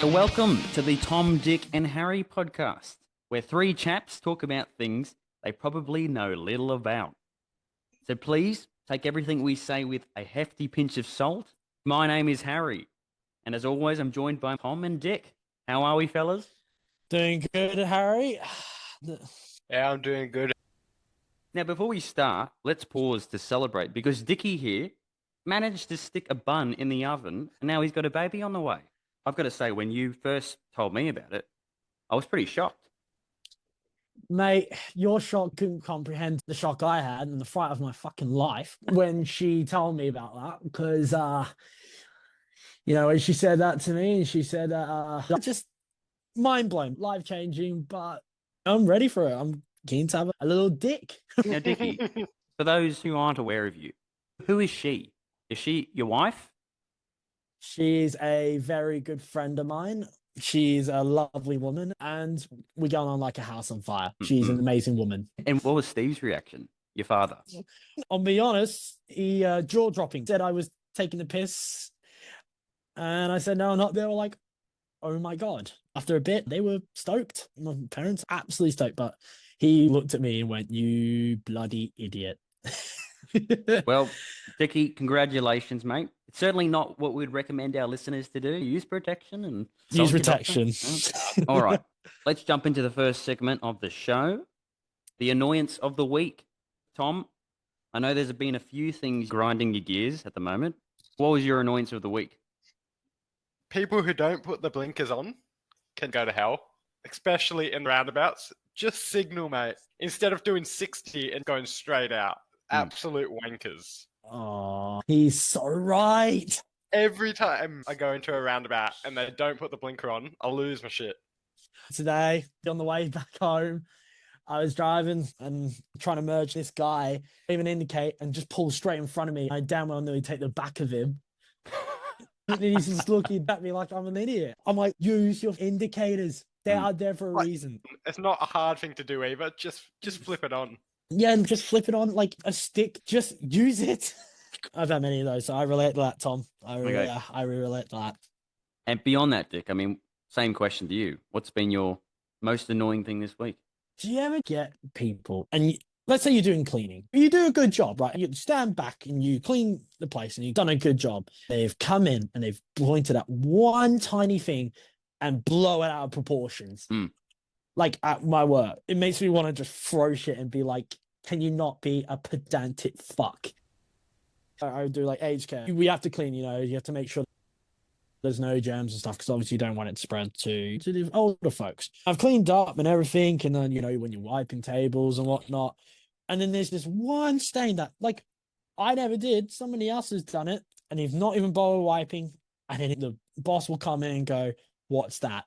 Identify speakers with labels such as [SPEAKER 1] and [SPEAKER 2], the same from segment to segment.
[SPEAKER 1] So welcome to the Tom, Dick and Harry podcast, where three chaps talk about things they probably know little about. So please take everything we say with a hefty pinch of salt. My name is Harry, and as always, I'm joined by Tom and Dick. How are we, fellas?
[SPEAKER 2] Doing good, Harry.
[SPEAKER 3] Yeah, I'm doing good.
[SPEAKER 1] Now, before we start, let's pause to celebrate because Dickie here managed to stick a bun in the oven, and now he's got a baby on the way. I've got to say, when you first told me about it, I was pretty shocked.
[SPEAKER 2] Mate, your shock couldn't comprehend the shock I had and the fright of my fucking life when she told me about that. Because, when she said that to me, and she said, just mind blown, life changing, but I'm ready for it. I'm keen to have a little dick.
[SPEAKER 1] Now, Dickie, for those who aren't aware of you, who is she? Is she your wife?
[SPEAKER 2] She's a very good friend of mine. She's a lovely woman, and we're going on like a house on fire. She's an amazing woman.
[SPEAKER 1] And what was Steve's reaction? Your father?
[SPEAKER 2] I'll be honest, he jaw dropping said I was taking the piss, and I said no, I'm not. They were like, oh my god. After a bit, they were stoked. My parents absolutely stoked, but he looked at me and went, "You bloody idiot."
[SPEAKER 1] Well, Dickie, congratulations, mate. It's certainly not what we'd recommend our listeners to do. Use protection and
[SPEAKER 2] use protection.
[SPEAKER 1] All right, let's jump into the first segment of the show, the annoyance of the week. Tom, I know there's been a few things grinding your gears at the moment. What was your annoyance of the week?
[SPEAKER 3] People who don't put the blinkers on can go to hell, especially in roundabouts. Just signal, mate. Instead of doing 60 and going straight out. Absolute wankers.
[SPEAKER 2] Oh, he's so right.
[SPEAKER 3] Every time I go into a roundabout and they don't put the blinker on, I'll lose my shit.
[SPEAKER 2] Today, on the way back home, I was driving and trying to merge this guy, even indicate, and just pull straight in front of me. I damn well knew he'd take the back of him. And he's just looking at me like I'm an idiot. I'm like, use your indicators. They are there for a reason.
[SPEAKER 3] It's not a hard thing to do either. Just flip it on.
[SPEAKER 2] Yeah, and just flip it on like a stick. Just use it. I've had many of those, so I relate to that, Tom. I relate to that.
[SPEAKER 1] And beyond that, Dick, I mean, same question to you. What's been your most annoying thing this week?
[SPEAKER 2] Do you ever get people, and let's say you're doing cleaning. You do a good job, right? You stand back and you clean the place and you've done a good job. They've come in and they've pointed at one tiny thing and blow it out of proportions. Like at my work, it makes me want to just throw shit and be like, can you not be a pedantic fuck? I would do like aged care. We have to clean, you have to make sure there's no germs and stuff because obviously you don't want it to spread to the older folks. I've cleaned up and everything, and then, when you're wiping tables and whatnot, and then there's this one stain that, like, I never did. Somebody else has done it, and you've not even bothered wiping, and then the boss will come in and go, what's that?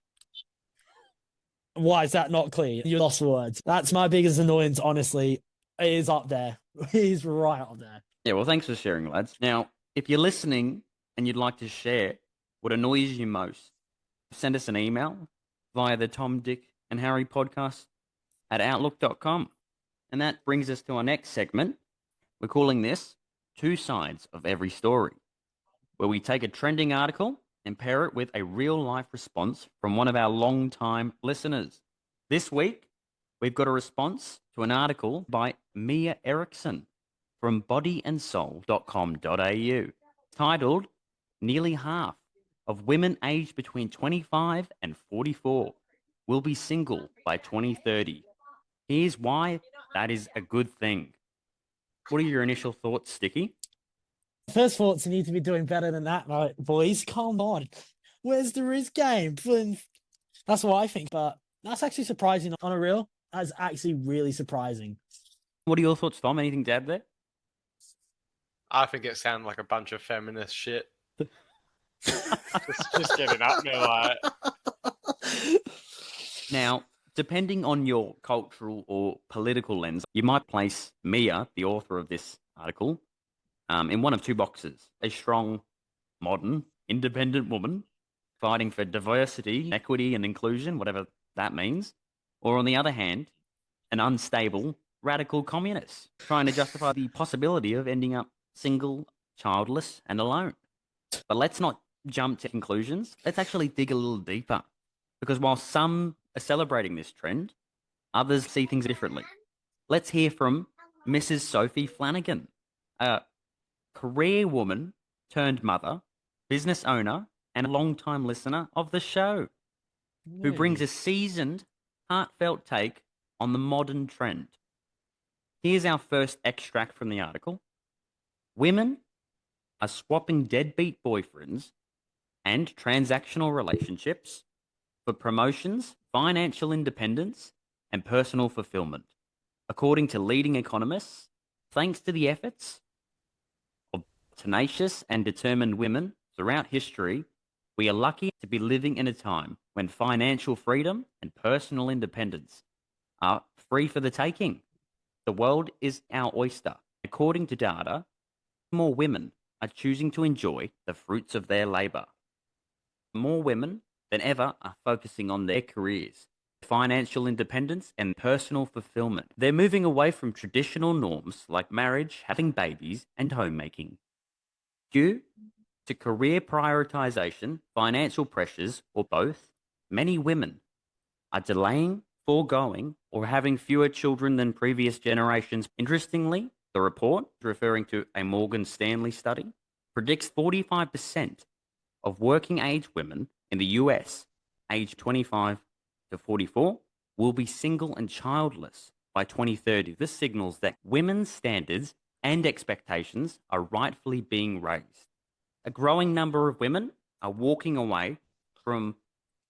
[SPEAKER 2] Why is that not clean? You lost words. That's my biggest annoyance, honestly. It is up there. It is right up there.
[SPEAKER 1] Yeah, well, thanks for sharing, lads. Now, if you're listening and you'd like to share what annoys you most, send us an email via the Tom, Dick and Harry podcast at outlook.com. And that brings us to our next segment. We're calling this Two Sides of Every Story, where we take a trending article and pair it with a real-life response from one of our long-time listeners. This week, we've got a response to an article by Mia Erickson from bodyandsoul.com.au titled, Nearly Half of Women Aged Between 25 and 44 Will Be Single by 2030. Here's why that is a good thing. What are your initial thoughts, Sticky?
[SPEAKER 2] First thoughts, you need to be doing better than that, right? Boys, come on. Where's the risk game? That's what I think, but that's actually surprising on a reel. That's actually really surprising.
[SPEAKER 1] What are your thoughts, Tom? Anything to add there?
[SPEAKER 3] I think it sounded like a bunch of feminist shit. just getting up there, like.
[SPEAKER 1] Now, depending on your cultural or political lens, you might place Mia, the author of this article, in one of two boxes. A strong, modern, independent woman fighting for diversity, equity, and inclusion, whatever that means. Or on the other hand, an unstable, radical communist trying to justify the possibility of ending up single, childless, and alone. But let's not jump to conclusions, let's actually dig a little deeper. Because while some are celebrating this trend, others see things differently. Let's hear from Mrs. Sophie Flanagan, a career woman turned mother, business owner, and a long-time listener of the show, who brings a seasoned, heartfelt take on the modern trend. Here's our first extract from the article. Women are swapping deadbeat boyfriends and transactional relationships for promotions, financial independence, and personal fulfillment. According to leading economists, thanks to the efforts of tenacious and determined women throughout history, we are lucky to be living in a time when financial freedom and personal independence are free for the taking. The world is our oyster. According to data, more women are choosing to enjoy the fruits of their labor. More women than ever are focusing on their careers, financial independence, and personal fulfillment. They're moving away from traditional norms like marriage, having babies, and homemaking. Due to career prioritization, financial pressures, or both, many women are delaying, foregoing, or having fewer children than previous generations. Interestingly, the report, referring to a Morgan Stanley study, predicts 45% of working age women in the US, aged 25 to 44, will be single and childless by 2030. This signals that women's standards and expectations are rightfully being raised. A growing number of women are walking away from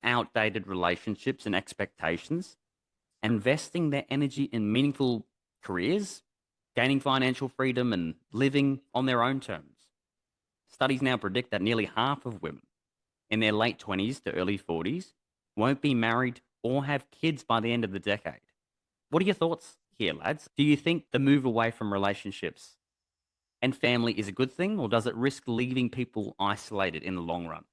[SPEAKER 1] outdated relationships and expectations, investing their energy in meaningful careers, gaining financial freedom, and living on their own terms. Studies now predict that nearly half of women in their late 20s to early 40s won't be married or have kids by the end of the decade. What are your thoughts here, lads? Do you think the move away from relationships and family is a good thing, or does it risk leaving people isolated in the long run?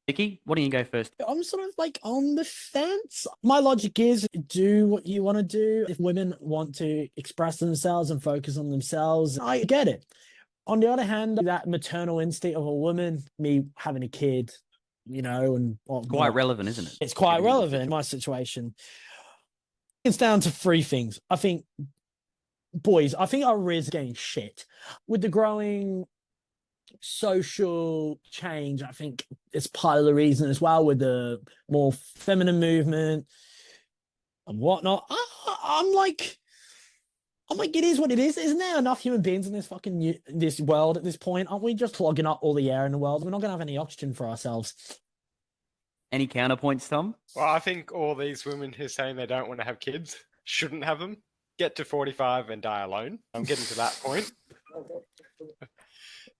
[SPEAKER 1] Dickie, why don't you go first?
[SPEAKER 2] I'm sort of like on the fence. My logic is do what you want to do. If women want to express themselves and focus on themselves, I get it. On the other hand, that maternal instinct of a woman, me having a kid, and
[SPEAKER 1] Quite relevant, isn't it?
[SPEAKER 2] It's quite relevant in my situation. It's down to three things. I think, boys, our rears are getting shit. With the growing social change, I think it's part of the reason as well, with the more feminine movement and whatnot. I'm like, it is what it is. Isn't there enough human beings in this world at this point? Aren't we just clogging up all the air in the world? We're not going to have any oxygen for ourselves.
[SPEAKER 1] Any counterpoints, Tom?
[SPEAKER 3] Well, I think all these women who are saying they don't want to have kids shouldn't have them. Get to 45 and die alone. I'm getting to that point.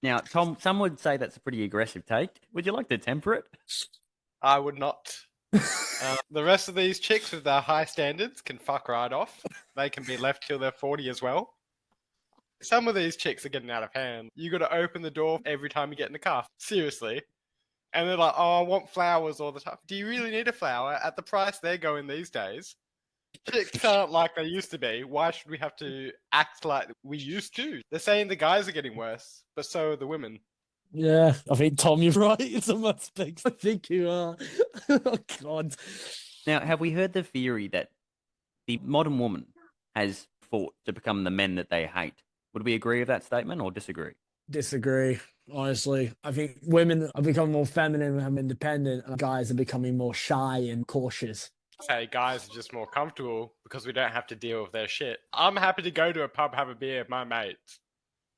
[SPEAKER 1] Now, Tom, some would say that's a pretty aggressive take. Would you like to temper it?
[SPEAKER 3] I would not. The rest of these chicks with their high standards can fuck right off. They can be left till they're 40 as well. Some of these chicks are getting out of hand. You got to open the door every time you get in the car. Seriously. And they're like, oh, I want flowers all the time. Do you really need a flower at the price they're going these days? Chicks aren't like they used to be. Why should we have to act like we used to? They're saying the guys are getting worse, but so are the women.
[SPEAKER 2] Yeah, I think, Tom, you're right in some aspects. I think you are. Oh, God.
[SPEAKER 1] Now, have we heard the theory that the modern woman has fought to become the men that they hate? Would we agree with that statement or disagree?
[SPEAKER 2] Disagree, honestly. I think women are becoming more feminine and independent, and guys are becoming more shy and cautious.
[SPEAKER 3] Say guys are just more comfortable because we don't have to deal with their shit. I'm happy to go to a pub, have a beer with my mates,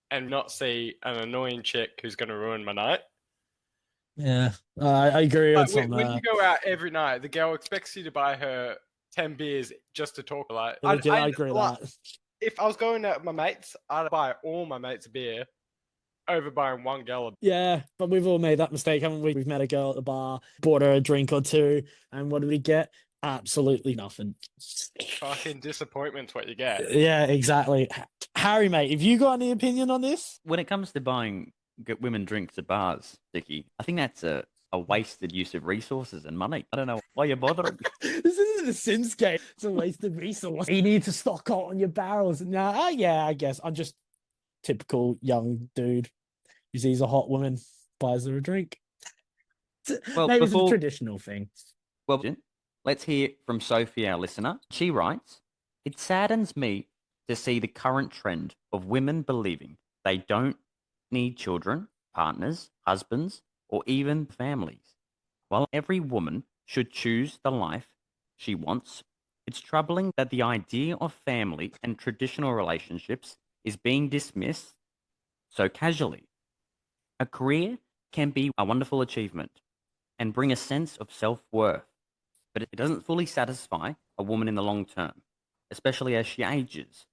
[SPEAKER 3] and not see an annoying chick who's going to ruin my night.
[SPEAKER 2] Yeah, I agree with
[SPEAKER 3] When you go out every night, the girl expects you to buy her 10 beers just to talk. Like,
[SPEAKER 2] I agree with that.
[SPEAKER 3] If I was going out with my mates, I'd buy all my mates a beer over buying one girl.
[SPEAKER 2] Yeah, but we've all made that mistake, haven't we? We've met a girl at the bar, bought her a drink or two, and what do we get? Absolutely nothing.
[SPEAKER 3] Fucking disappointment's what you get.
[SPEAKER 2] Yeah, exactly. Harry, mate, have you got any opinion on this?
[SPEAKER 1] When it comes to buying women drinks at bars, Dickie, I think that's a wasted use of resources and money. I don't know why you're bothering.
[SPEAKER 2] This isn't a Sims game. It's a wasted resource. You need to stock out on your barrels. Now, yeah, I guess I'm just typical young dude who sees a hot woman, buys her a drink.
[SPEAKER 1] Well,
[SPEAKER 2] Maybe it's a
[SPEAKER 1] before
[SPEAKER 2] traditional thing.
[SPEAKER 1] Well, let's hear from Sophie, our listener. She writes, "It saddens me to see the current trend of women believing they don't need children, partners, husbands, or even families. While every woman should choose the life she wants, it's troubling that the idea of family and traditional relationships is being dismissed so casually. A career can be a wonderful achievement and bring a sense of self-worth, but it doesn't fully satisfy a woman in the long term, especially as she ages.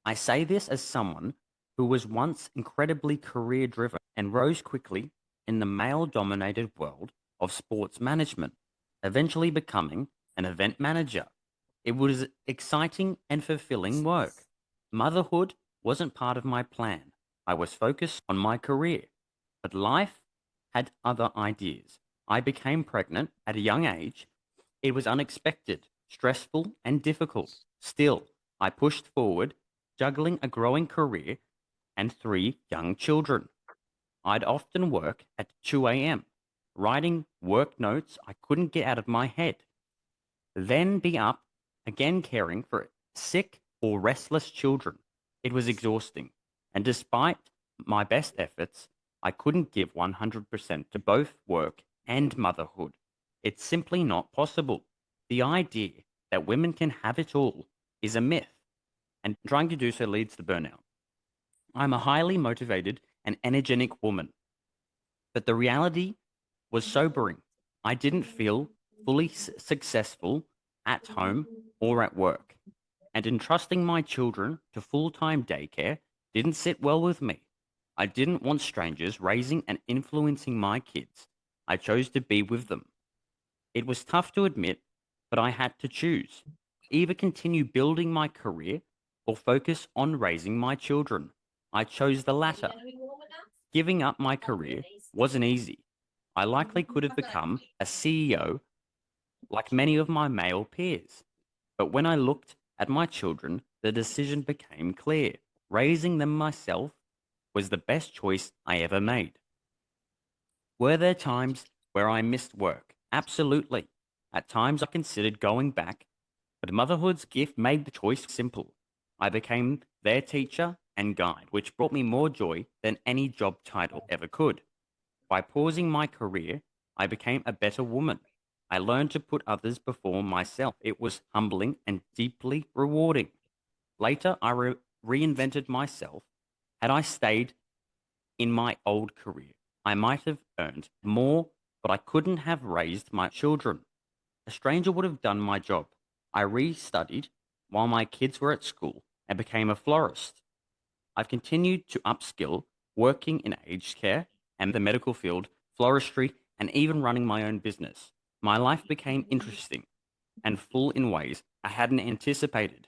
[SPEAKER 1] I say this as someone who was once incredibly career driven and rose quickly in the male dominated world of sports management, eventually becoming an event manager. It was exciting and fulfilling work. Motherhood wasn't part of my plan. I was focused on my career, but life had other ideas. I became pregnant at a young age. It was unexpected, stressful, and difficult. Still, I pushed forward, juggling a growing career and 3 young children. I'd often work at 2 a.m., writing work notes I couldn't get out of my head, then be up again caring for sick or restless children. It was exhausting, and despite my best efforts, I couldn't give 100% to both work and motherhood. It's simply not possible. The idea that women can have it all is a myth, and trying to do so leads to burnout. I'm a highly motivated and energetic woman, but the reality was sobering. I didn't feel fully successful at home or at work, and entrusting my children to full-time daycare didn't sit well with me. I didn't want strangers raising and influencing my kids. I chose to be with them. It was tough to admit, but I had to choose. Either continue building my career or focus on raising my children. I chose the latter. Giving up my career wasn't easy. I likely could have become a CEO like many of my male peers. But when I looked at my children, the decision became clear. Raising them myself was the best choice I ever made. Were there times where I missed work? Absolutely. At times I considered going back, but motherhood's gift made the choice simple. I became their teacher and guide, which brought me more joy than any job title ever could. By pausing my career, I became a better woman. I learned to put others before myself. It was humbling and deeply rewarding. Later, I reinvented myself. Had I stayed in my old career, I might have earned more, but I couldn't have raised my children. A stranger would have done my job. I restudied while my kids were at school and became a florist. I've continued to upskill, working in aged care and the medical field, floristry, and even running my own business. My life became interesting and full in ways I hadn't anticipated.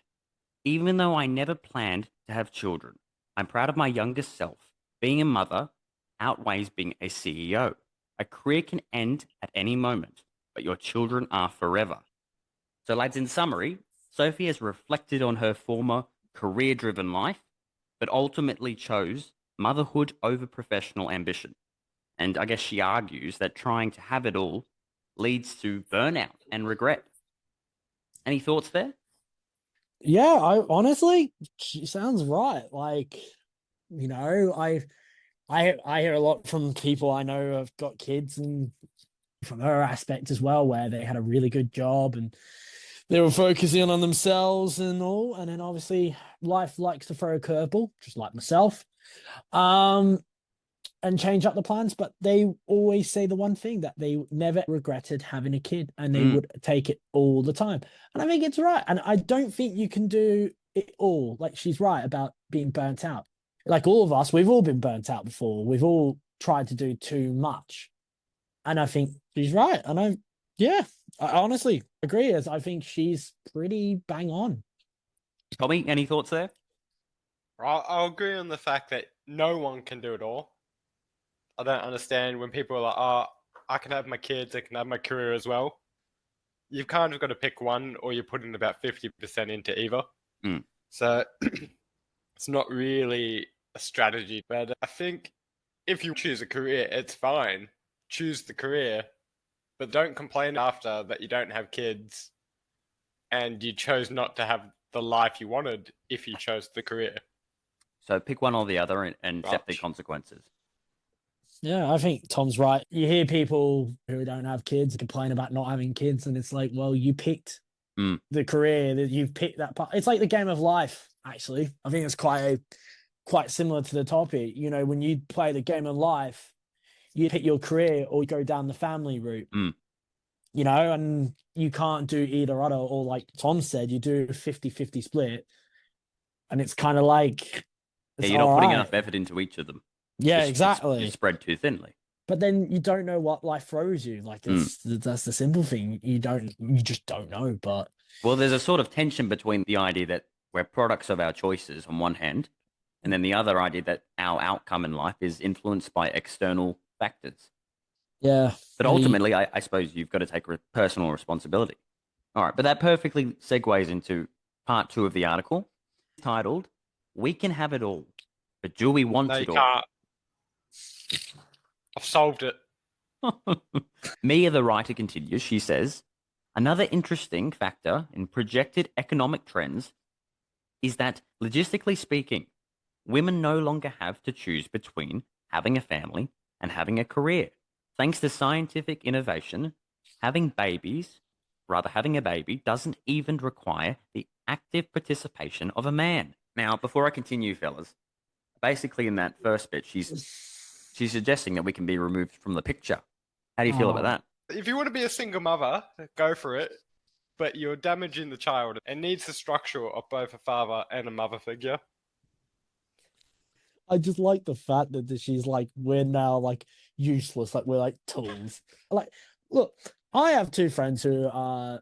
[SPEAKER 1] Even though I never planned to have children, I'm proud of my youngest self. Being a mother outweighs being a CEO. A career can end at any moment, but your children are forever. So, lads, in summary, Sophie has reflected on her former career driven life, but ultimately chose motherhood over professional ambition. And I guess she argues that trying to have it all leads to burnout and regret. Any thoughts there?
[SPEAKER 2] Yeah, I honestly, she sounds right. Like, you know, I hear a lot from people I know have got kids, and from her aspect as well, where they had a really good job and they were focusing on themselves and all. And then obviously life likes to throw a curveball, just like myself. And change up the plans, but they always say the one thing, that they never regretted having a kid, and they would take it all the time. And I think it's right. And I don't think you can do it all. Like, she's right about being burnt out. Like all of us, we've all been burnt out before. We've all tried to do too much. And I think she's right. And I honestly agree. As I think she's pretty bang on.
[SPEAKER 1] Tommy, any thoughts there?
[SPEAKER 3] I'll agree on the fact that no one can do it all. I don't understand when people are like, oh, I can have my kids, I can have my career as well. You've kind of got to pick one, or you're putting about 50% into either. So it's not really a strategy. But I think if you choose a career, it's fine. Choose the career, but don't complain after that you don't have kids and you chose not to have the life you wanted if you chose the career.
[SPEAKER 1] So pick one or the other and accept the
[SPEAKER 3] Rubbish.
[SPEAKER 1] consequences.
[SPEAKER 2] Yeah, I think Tom's right. You hear people who don't have kids complain about not having kids, and it's like, well, you picked the career, that you've picked that part. It's like the game of life, actually. I think it's quite similar to the topic. You know, when you play the game of life, you pick your career or you go down the family route. You know, and you can't do either other, or like Tom said, you do a 50-50 split, and it's kind of like
[SPEAKER 1] you're not putting enough effort into each of them.
[SPEAKER 2] Yeah, exactly.
[SPEAKER 1] It's spread too thinly.
[SPEAKER 2] But then you don't know what life throws you. Like that's the simple thing. You just don't know. But
[SPEAKER 1] well, there's a sort of tension between the idea that we're products of our choices on one hand, and then the other idea that our outcome in life is influenced by external factors.
[SPEAKER 2] Yeah.
[SPEAKER 1] But ultimately, I suppose you've got to take personal responsibility. All right, but that perfectly segues into part 2 of the article, titled, "We Can Have It All, but Do We Want It All?"
[SPEAKER 3] Can't. I've solved it.
[SPEAKER 1] Mia, the writer, continues. She says, another interesting factor in projected economic trends is that, logistically speaking, women no longer have to choose between having a family and having a career. Thanks to scientific innovation, having a baby doesn't even require the active participation of a man. Now, before I continue, fellas, basically in that first bit, she's suggesting that we can be removed from the picture. How do you feel about that?
[SPEAKER 3] If you want to be a single mother, go for it. But you're damaging the child. It needs the structure of both a father and a mother figure.
[SPEAKER 2] I just like the fact that she's like, we're now like useless, like we're like tools. Like, look, I have 2 friends who are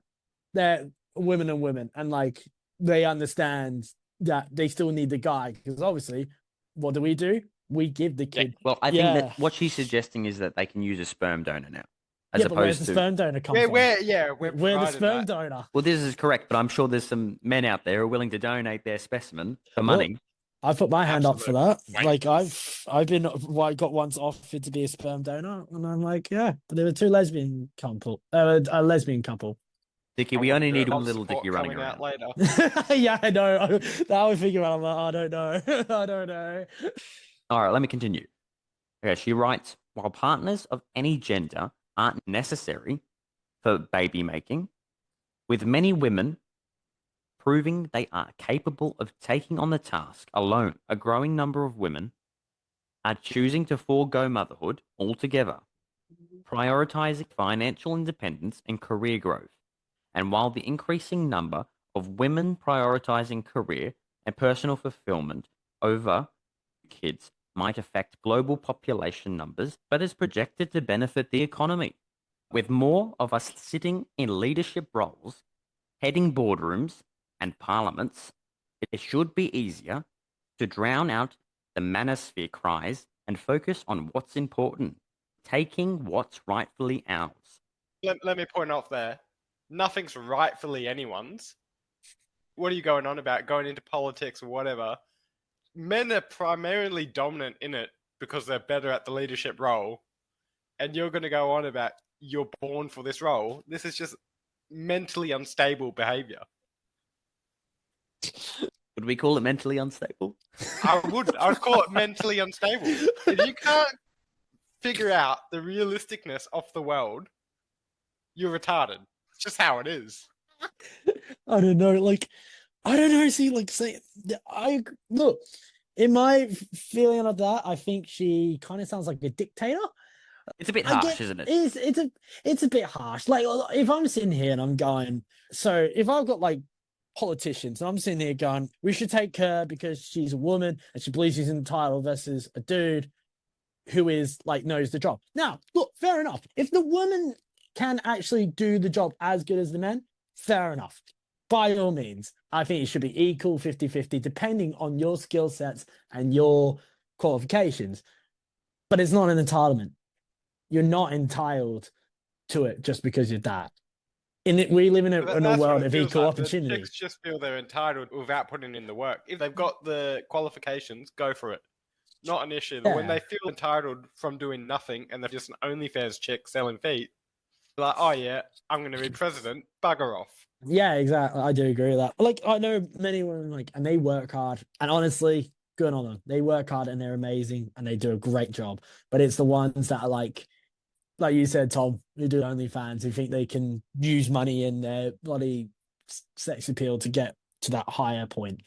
[SPEAKER 2] they're women and women, and like they understand that they still need the guy, because obviously, what do? We give the kid.
[SPEAKER 1] Well, I think that what she's suggesting is that they can use a sperm donor now, as
[SPEAKER 2] but where's
[SPEAKER 1] opposed
[SPEAKER 2] the
[SPEAKER 1] to
[SPEAKER 2] sperm donor come from?
[SPEAKER 3] We're
[SPEAKER 2] the sperm donor.
[SPEAKER 1] Well, this is correct, but I'm sure there's some men out there who are willing to donate their specimen for money.
[SPEAKER 2] I put my hand up for that.
[SPEAKER 3] Wankers.
[SPEAKER 2] Like I've got once offered to be a sperm donor, and I'm like, yeah, but there were 2 lesbian couple, a lesbian couple.
[SPEAKER 1] Dickie, we only need one little Dickie running around.
[SPEAKER 3] Out later.
[SPEAKER 2] Yeah, I know. That was thinking about. I'm like, I don't know. I don't know.
[SPEAKER 1] All right, let me continue. Okay, she writes, while partners of any gender aren't necessary for baby making, with many women proving they are capable of taking on the task alone, a growing number of women are choosing to forego motherhood altogether, prioritizing financial independence and career growth. And while the increasing number of women prioritizing career and personal fulfillment over kids might affect global population numbers, but is projected to benefit the economy. With more of us sitting in leadership roles, heading boardrooms and parliaments, it should be easier to drown out the manosphere cries and focus on what's important, taking what's rightfully ours.
[SPEAKER 3] Let me point off there. Nothing's rightfully anyone's. What are you going on about? Going into politics or whatever? Men are primarily dominant in it because they're better at the leadership role. And you're going to go on about you're born for this role. This is just mentally unstable behavior.
[SPEAKER 1] Would we call it mentally unstable?
[SPEAKER 3] I would call it mentally unstable. If you can't figure out the realisticness of the world, you're retarded. It's just how it is.
[SPEAKER 2] I don't know. Like, I don't know. See, like, say, look. In my feeling of that, I think she kind of sounds like a dictator.
[SPEAKER 1] It's a bit harsh, isn't it?
[SPEAKER 2] It's a bit harsh. Like, if I'm sitting here and I'm going, so if I've got like politicians and I'm sitting here going, we should take her because she's a woman and she believes she's entitled, versus a dude who is like knows the job. Now, look, fair enough. If the woman can actually do the job as good as the men, fair enough. By all means, I think it should be equal 50-50, depending on your skill sets and your qualifications. But it's not an entitlement. You're not entitled to it just because you're that. We live in a world of equal opportunity.
[SPEAKER 3] Chicks just feel they're entitled without putting in the work. If they've got the qualifications, go for it. Not an issue. Yeah. When they feel entitled from doing nothing and they're just an OnlyFans chick selling feet, Like, oh yeah, I'm going to be president. Bugger off.
[SPEAKER 2] Yeah, exactly. I do agree with that. Like, I know many women, like, and they work hard. And honestly, good on them. They work hard and they're amazing and they do a great job. But it's the ones that are like you said, Tom, who do OnlyFans, who think they can use money in their bloody sex appeal to get to that higher point.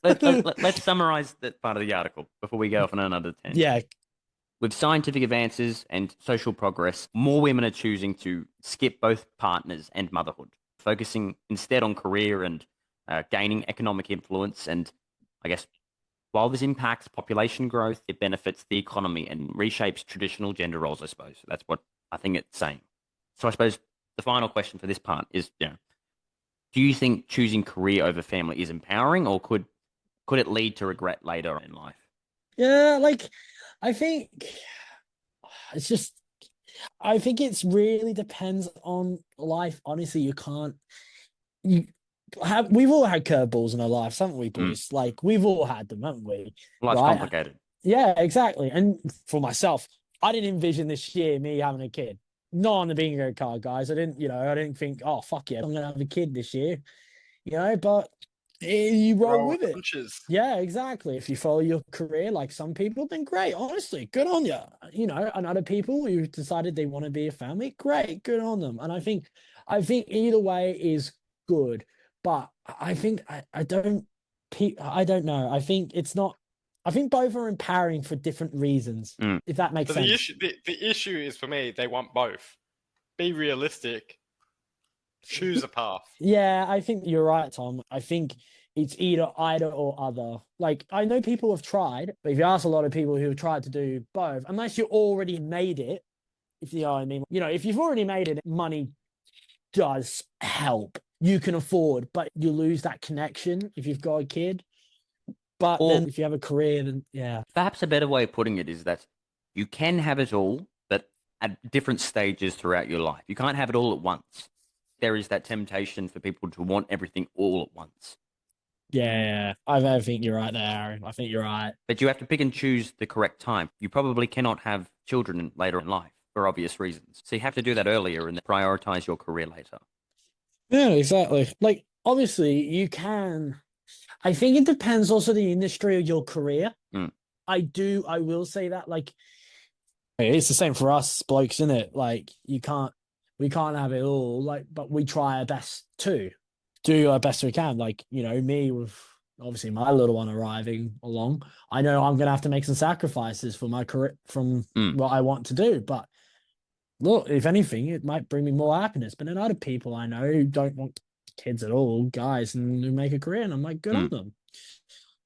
[SPEAKER 1] Let's summarize that part of the article before we go off on another tangent.
[SPEAKER 2] Yeah.
[SPEAKER 1] With scientific advances and social progress, more women are choosing to skip both partners and motherhood, focusing instead on career and gaining economic influence. And I guess while this impacts population growth, it benefits the economy and reshapes traditional gender roles, I suppose. That's what I think it's saying. So I suppose the final question for this part is, do you think choosing career over family is empowering, or could it lead to regret later in life?
[SPEAKER 2] Yeah, like, I think it's just, I think it's really depends on life. Honestly, we've all had curveballs in our lives, haven't we, boys? Like, we've all had them, haven't we?
[SPEAKER 1] Life's
[SPEAKER 2] Right?
[SPEAKER 1] complicated.
[SPEAKER 2] Yeah, exactly. And for myself, I didn't envision this year me having a kid. Not on the bingo card, guys. I didn't think, oh, fuck yeah, I'm going to have a kid this year, but you roll with it.
[SPEAKER 3] Punches.
[SPEAKER 2] Yeah, exactly. If you follow your career like some people, then great. Honestly, good on you. And other people who decided they want to be a family, great, good on them. And I think either way is good. But I think I don't know. I think it's not. I think both are empowering for different reasons. If that makes
[SPEAKER 3] But
[SPEAKER 2] sense.
[SPEAKER 3] the issue is, for me, they want both. Be realistic. Choose a path.
[SPEAKER 2] Yeah, I think you're right, Tom. I think it's either or other. Like, I know people have tried, but if you ask a lot of people who have tried to do both, unless you already made it, if you know what I mean, if you've already made it, money does help. You can afford, but you lose that connection if you've got a kid. But then if you have a career, then yeah.
[SPEAKER 1] Perhaps a better way of putting it is that you can have it all, but at different stages throughout your life. You can't have it all at once. There is that temptation for people to want everything all at once.
[SPEAKER 2] Yeah, I think you're right there, Aaron. I think you're right.
[SPEAKER 1] But you have to pick and choose the correct time. You probably cannot have children later in life for obvious reasons. So you have to do that earlier and prioritize your career later.
[SPEAKER 2] Yeah, exactly. Like, obviously, you can. I think it depends also the industry of your career. I will say that, like, it's the same for us blokes, isn't it? Like, we can't have it all, like, but we try our best to do our best we can. Like, me with obviously my little one arriving along, I know I'm gonna have to make some sacrifices for my career from what I want to do. But look, if anything, it might bring me more happiness. But then other people I know who don't want kids at all, guys, and who make a career, and I'm like, good on them.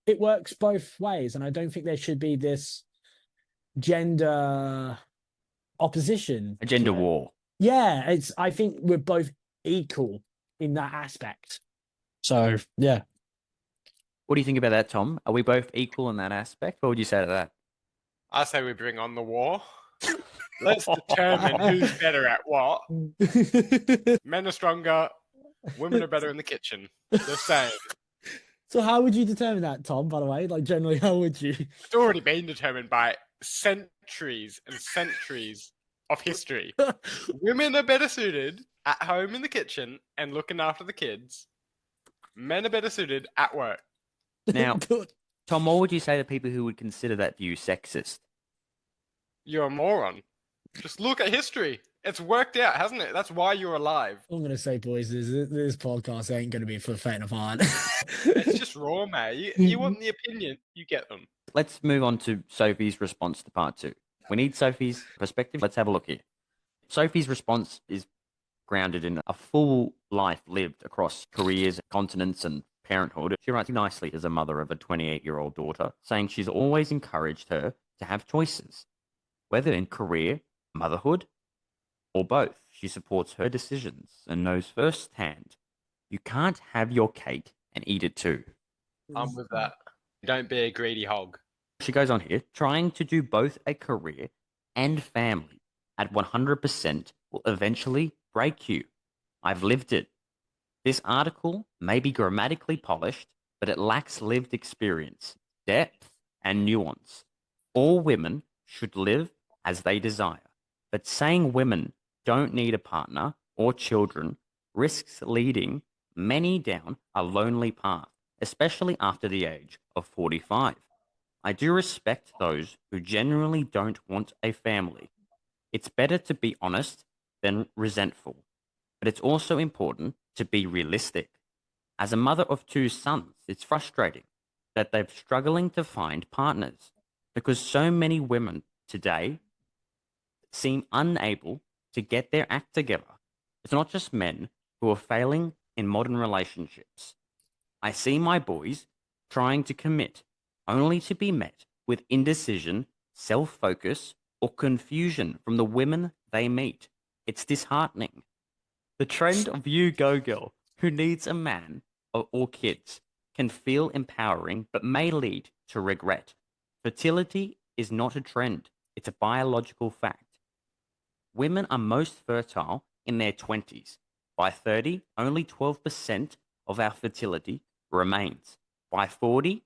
[SPEAKER 2] It works both ways, and I don't think there should be this gender opposition,
[SPEAKER 1] a gender war.
[SPEAKER 2] Yeah, I think we're both equal in that aspect. So yeah.
[SPEAKER 1] What do you think about that, Tom? Are we both equal in that aspect? What would you say to that?
[SPEAKER 3] I say we bring on the war. Let's determine who's better at what. Men are stronger. Women are better in the kitchen. Just saying.
[SPEAKER 2] So how would you determine that, Tom, by the way? Like, generally, how would you?
[SPEAKER 3] It's already been determined by centuries and centuries of history. Women are better suited at home in the kitchen and looking after the kids. Men are better suited at work.
[SPEAKER 1] Now, Tom, what would you say to people who would consider that view sexist?
[SPEAKER 3] You're a moron. Just look at history. It's worked out, hasn't it? That's why you're alive.
[SPEAKER 2] I'm going to say, boys, this podcast ain't going to be for the faint of heart.
[SPEAKER 3] It's just raw, mate. You want the opinion, you get them.
[SPEAKER 1] Let's move on to Sophie's response to part 2. We need Sophie's perspective. Let's have a look here. Sophie's response is grounded in a full life lived across careers, continents, and parenthood. She writes nicely as a mother of a 28-year-old daughter, saying she's always encouraged her to have choices, whether in career, motherhood, or both. She supports her decisions and knows firsthand you can't have your cake and eat it too.
[SPEAKER 3] I'm with that. Don't be a greedy hog.
[SPEAKER 1] She goes on here, trying to do both a career and family at 100% will eventually break you. I've lived it. This article may be grammatically polished, but it lacks lived experience, depth, and nuance. All women should live as they desire, but saying women don't need a partner or children risks leading many down a lonely path, especially after the age of 45. I do respect those who genuinely don't want a family. It's better to be honest than resentful, but it's also important to be realistic. As a mother of two sons, it's frustrating that they're struggling to find partners because so many women today seem unable to get their act together. It's not just men who are failing in modern relationships. I see my boys trying to commit only to be met with indecision, self focus, or confusion from the women they meet. It's disheartening. The trend of you go girl who needs a man or kids can feel empowering but may lead to regret. Fertility is not a trend, it's a biological fact. Women are most fertile in their 20s. By 30, only 12% of our fertility remains. By 40,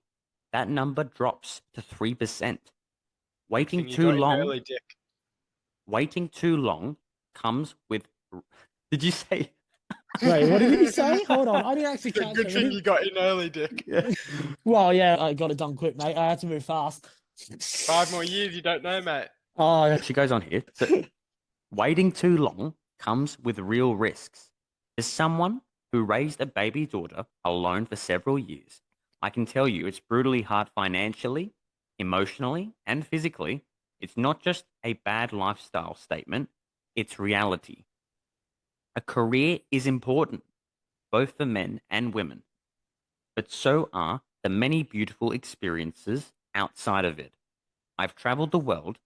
[SPEAKER 1] that number drops to 3%. Waiting too long.
[SPEAKER 3] Early, Dick.
[SPEAKER 1] Waiting too long comes with. Did you say?
[SPEAKER 2] Wait, what did you say? Hold on, I didn't actually
[SPEAKER 3] It's a
[SPEAKER 2] catch
[SPEAKER 3] good
[SPEAKER 2] it.
[SPEAKER 3] thing you got in early, Dick.
[SPEAKER 1] Yeah.
[SPEAKER 2] Well, yeah, I got it done quick, mate. I had to move fast.
[SPEAKER 3] 5 more years, you don't know, mate.
[SPEAKER 2] Oh,
[SPEAKER 1] She goes on here. So, waiting too long comes with real risks. As someone who raised a baby daughter alone for several years, I can tell you it's brutally hard financially, emotionally, and physically. It's not just a bad lifestyle statement, it's reality. A career is important, both for men and women, but so are the many beautiful experiences outside of it. I've traveled the world,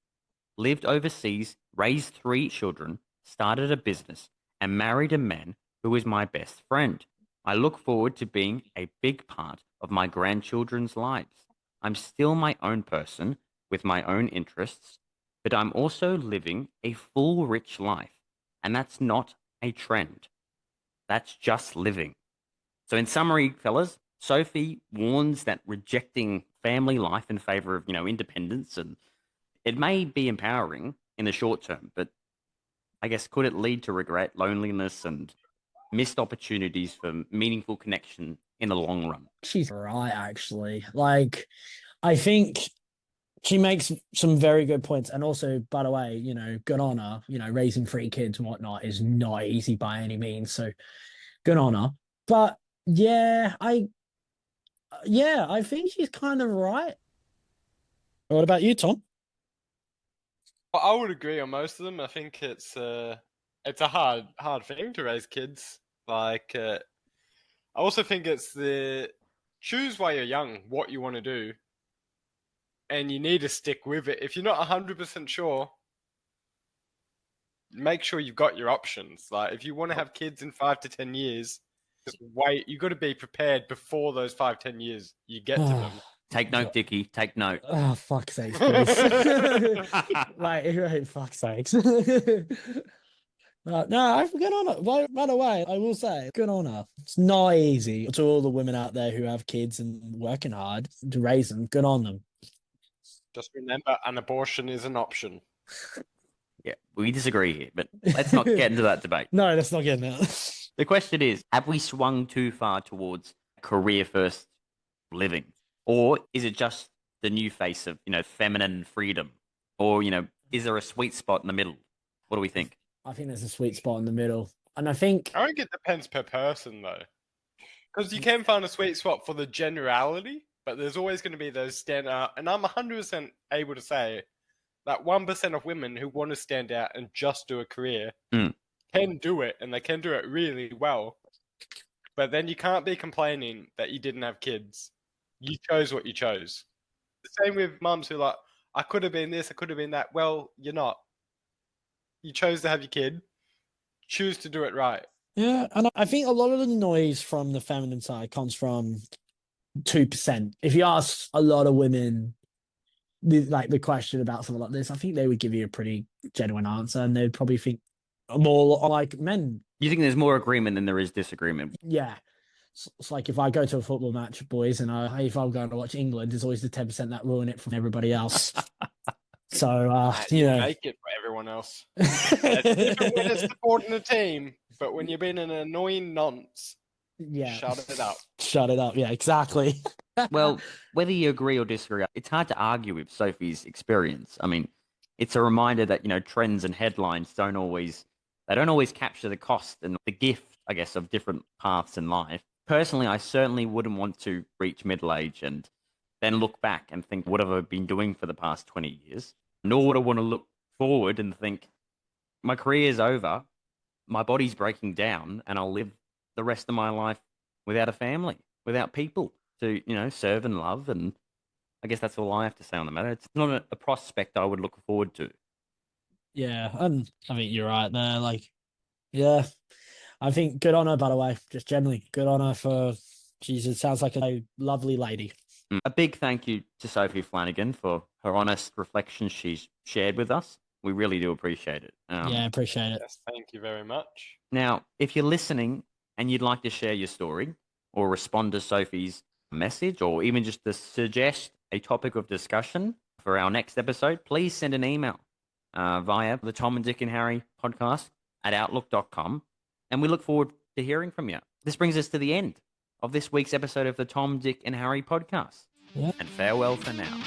[SPEAKER 1] lived overseas, raised 3 children, started a business, and married a man who is my best friend. I look forward to being a big part of my grandchildren's lives. I'm still my own person with my own interests, but I'm also living a full, rich life. And that's not a trend. That's just living. So, in summary, fellas, Sophie warns that rejecting family life in favor of, independence, and it may be empowering in the short term, but I guess could it lead to regret, loneliness, and missed opportunities for meaningful connection in the long run?
[SPEAKER 2] she's right, actually. Like, I think she makes some very good points. And also, by the way, good on her. Raising 3 kids and whatnot is not easy by any means. So good on her. But yeah, I think she's kind of right. What about you, Tom?
[SPEAKER 3] Well, I would agree on most of them. I think it's a hard thing to raise kids. Like, I also think it's choose while you're young what you want to do, and you need to stick with it. If you're not 100% sure, make sure you've got your options. Like, if you want to have kids in 5 to 10 years, just wait. You've got to be prepared before those 5-10 years you get to them.
[SPEAKER 1] Take note, Dickie. Take note.
[SPEAKER 2] Oh, fuck's sakes, please. Right, fuck's sakes. No, I good on her. By the way, I will say, good on her. It's not easy to all the women out there who have kids and working hard to raise them. Good on them.
[SPEAKER 3] Just remember, an abortion is an option.
[SPEAKER 1] Yeah, we disagree here, but let's not get into that debate.
[SPEAKER 2] No, let's not get into that.
[SPEAKER 1] The question is, have we swung too far towards career first living? Or is it just the new face of, feminine freedom? Or, is there a sweet spot in the middle? What do we think?
[SPEAKER 2] I think there's a sweet spot in the middle. And I think
[SPEAKER 3] it depends per person, though. Because you can find a sweet spot for the generality, but there's always going to be those stand out. And I'm 100% able to say that 1% of women who want to stand out and just do a career can do it, and they can do it really well. But then you can't be complaining that you didn't have kids. You chose what you chose. The same with mums who are like, I could have been this, I could have been that. Well, you're not. You chose to have your kid. Choose to do it right.
[SPEAKER 2] Yeah, and I think a lot of the noise from the feminine side comes from 2%. If you ask a lot of women the question about something like this, I think they would give you a pretty genuine answer, and they'd probably think more like men.
[SPEAKER 1] You think there's more agreement than there is disagreement?
[SPEAKER 2] Yeah. It's like if I go to a football match, boys, and if I'm going to watch England, there's always the 10% that ruin it from everybody else. So,
[SPEAKER 3] you make it for everyone everyone else. It's different when it's supporting a team, but when you're being an annoying nonce,
[SPEAKER 2] Yeah.
[SPEAKER 3] shut it up.
[SPEAKER 2] Shut it up. Yeah, exactly.
[SPEAKER 1] Well, whether you agree or disagree, it's hard to argue with Sophie's experience. I mean, it's a reminder that, trends and headlines don't always capture the cost and the gift, I guess, of different paths in life. Personally, I certainly wouldn't want to reach middle age and then look back and think, what have I been doing for the past 20 years? Nor would I want to look forward and think, my career's over, my body's breaking down, and I'll live the rest of my life without a family, without people to, serve and love. And I guess that's all I have to say on the matter. It's not a prospect I would look forward to.
[SPEAKER 2] Yeah, and I think you're right there. Like, yeah, I think good on her, by the way. Just generally, good on her for. Jesus, sounds like a lovely lady.
[SPEAKER 1] A big thank you to Sophie Flanagan for her honest reflections she's shared with us. We really do appreciate it.
[SPEAKER 2] Yeah, appreciate it.
[SPEAKER 3] Yes, thank you very much.
[SPEAKER 1] Now, if you're listening and you'd like to share your story or respond to Sophie's message or even just to suggest a topic of discussion for our next episode, please send an email via the Tom and Dick and Harry podcast at outlook.com. And we look forward to hearing from you. This brings us to the end of this week's episode of the Tom, Dick and Harry podcast.
[SPEAKER 2] Yeah.
[SPEAKER 1] And farewell for now.